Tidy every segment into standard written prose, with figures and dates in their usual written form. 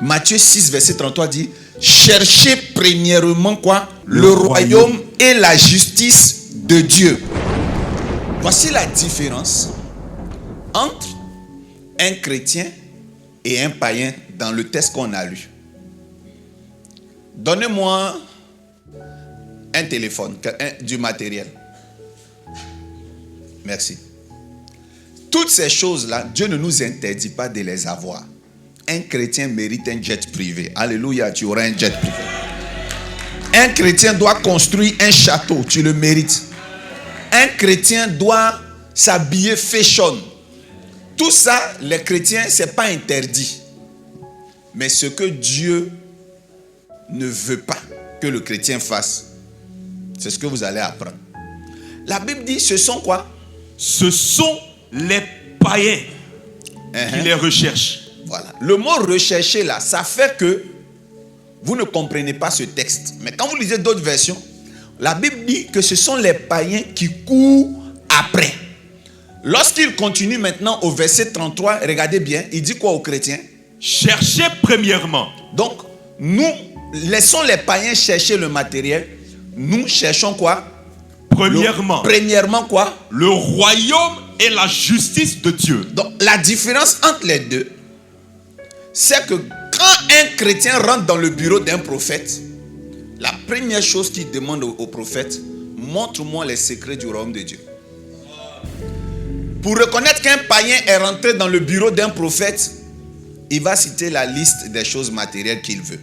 Matthieu 6, verset 33 dit, cherchez premièrement quoi? Le royaume et la justice de Dieu. Voici la différence entre un chrétien et un païen dans le texte qu'on a lu. Donnez-moi un téléphone, du matériel. Merci. Toutes ces choses-là, Dieu ne nous interdit pas de les avoir. Un chrétien mérite un jet privé. Alléluia, tu auras un jet privé. Un chrétien doit construire un château, tu le mérites. Un chrétien doit s'habiller fashion. Tout ça, les chrétiens, ce n'est pas interdit. Mais ce que Dieu ne veut pas que le chrétien fasse, c'est ce que vous allez apprendre. La Bible dit, ce sont quoi? Ce sont les païens qui les recherchent. Voilà. Le mot rechercher là, ça fait que vous ne comprenez pas ce texte. Mais quand vous lisez d'autres versions, la Bible dit que ce sont les païens qui courent après. Lorsqu'il continue maintenant au verset 33, regardez bien, il dit quoi aux chrétiens? Cherchez premièrement. Donc, nous laissons les païens chercher le matériel. Nous cherchons quoi? Premièrement quoi? Le royaume et la justice de Dieu. Donc, la différence entre les deux, c'est que quand un chrétien rentre dans le bureau d'un prophète, la première chose qu'il demande au prophète, montre-moi les secrets du royaume de Dieu. Pour reconnaître qu'un païen est rentré dans le bureau d'un prophète, il va citer la liste des choses matérielles qu'il veut.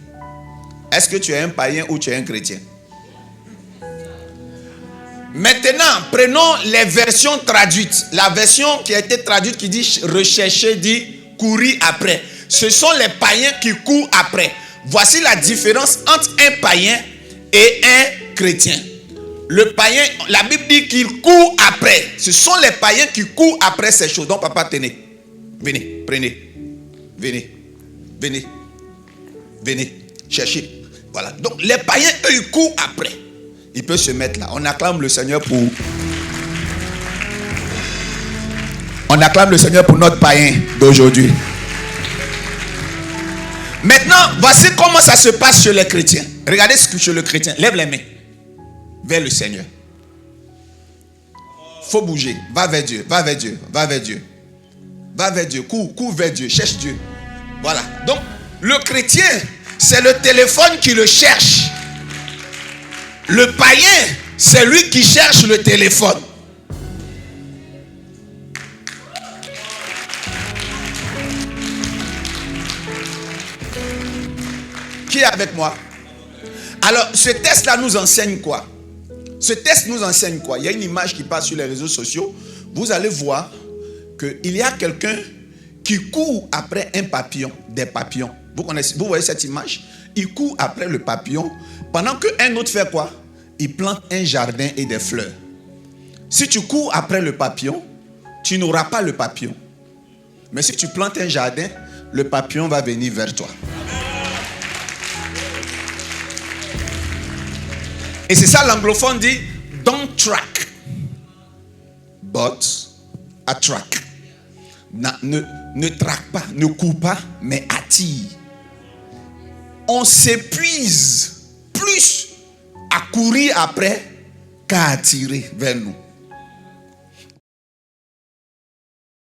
Est-ce que tu es un païen ou tu es un chrétien? Maintenant, prenons les versions traduites. La version qui a été traduite qui dit rechercher dit courir après. Ce sont les païens qui courent après. Voici la différence entre un païen et un chrétien. Le païen, la Bible dit qu'il court après. Ce sont les païens qui courent après ces choses. Donc papa, tenez. Venez, prenez. Venez. Cherchez. Voilà. Donc les païens, eux, ils courent après. Ils peuvent se mettre là. On acclame le Seigneur pour... On acclame le Seigneur pour notre païen d'aujourd'hui. Maintenant, voici comment ça se passe chez les chrétiens. Regardez ce que chez le chrétien. Lève les mains vers le Seigneur. Faut bouger. Va vers Dieu. Cours vers Dieu. Cherche Dieu. Voilà. Donc, le chrétien, c'est le téléphone qui le cherche. Le païen, c'est lui qui cherche le téléphone. Qui est avec moi? Alors, ce test-là nous enseigne quoi? Il y a une image qui passe sur les réseaux sociaux. Vous allez voir qu'il y a quelqu'un qui court après un papillon, des papillons. Vous voyez cette image? Il court après le papillon pendant qu'un autre fait quoi? Il plante un jardin et des fleurs. Si tu cours après le papillon, tu n'auras pas le papillon. Mais si tu plantes un jardin, le papillon va venir vers toi. Et c'est ça l'anglophone dit, don't track, but attract. Ne traque pas, ne cours pas, mais attire. On s'épuise plus à courir après qu'à attirer vers nous.